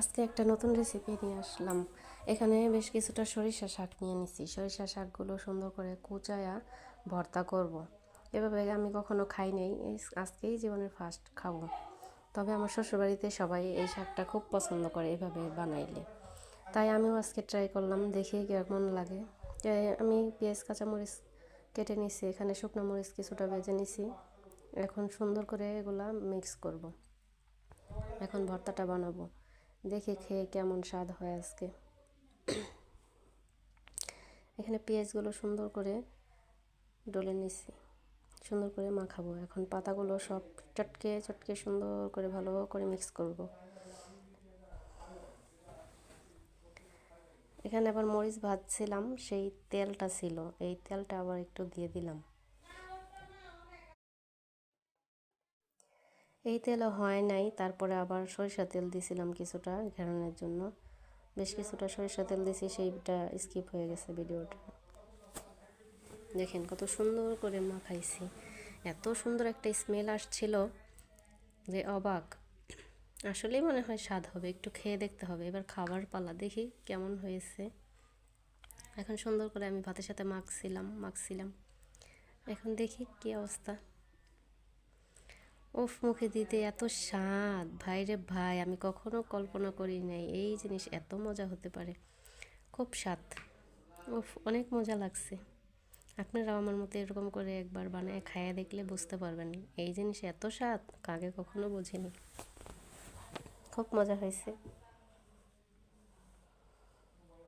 আজকে একটা নতুন রেসিপি নিয়ে আসলাম। এখানে বেশ কিছুটা সরিষা শাক নিয়ে নিছি। সরিষা শাকগুলো সুন্দর করে কুচায়া ভর্তা করব। এভাবে আমি কখনো খাই নাই, আজকেই জীবনের ফার্স্ট খাবো। তবে আমার শ্বশুরবাড়িতে সবাই এই শাকটা খুব পছন্দ করে এভাবে বানাইলে, তাই আমিও আজকে ট্রাই করলাম, দেখি কেমন লাগে। আমি পেঁয়াজ কাঁচামরিচ কেটে নিছি, এখানে শুকনো মরিচ কিছুটা ভেজে নিছি। এখন সুন্দর করে এগুলা মিক্স করব। এখন ভর্তাটা বানাবো, দেখে খেয়ে কেমন স্বাদ হয় আজকে। এখানে পেঁয়াজগুলো সুন্দর করে ডলে নিছি, সুন্দর করে মাখাবো। এখন পাতাগুলো সব চটকে চটকে সুন্দর করে ভালো করে মিক্স করব। এখানে আবার মরিচ ভাজছিলাম, সেই তেলটা ছিল, এই তেলটা আবার একটু দিয়ে দিলাম। এই তেলও হয় নাই, তারপরে আবার সরিষা তেল দিয়েছিলাম কিছুটা ঘেরানোর জন্য। বেশ কিছুটা সরিষা তেল দিয়েছি, সেইটা স্কিপ হয়ে গেছে ভিডিওটা। দেখেন কত সুন্দর করে মাখাইছি, এত সুন্দর একটা স্মেল আসছিল যে অবাক। আসলেই মনে হয় স্বাদ হবে, একটু খেয়ে দেখতে হবে। এবার খাবার পালা, দেখি কেমন হয়েছে। এখন সুন্দর করে আমি ভাতের সাথে মাখছিলাম। এখন দেখি কি অবস্থা। উফ, মুখে দিতে এত স্বাদ, ভাই রে ভাই, আমি কখনো কল্পনা করি নাই এই জিনিস এত মজা হতে পারে। খুব স্বাদ, উফ, অনেক মজা লাগছে। আপনারাও আমার মতো এরকম করে একবার বানায় খাইয়ে দেখলে বুঝতে পারবেন এই জিনিস এত স্বাদ আগে কখনো বুঝিনি। খুব মজা হয়েছে।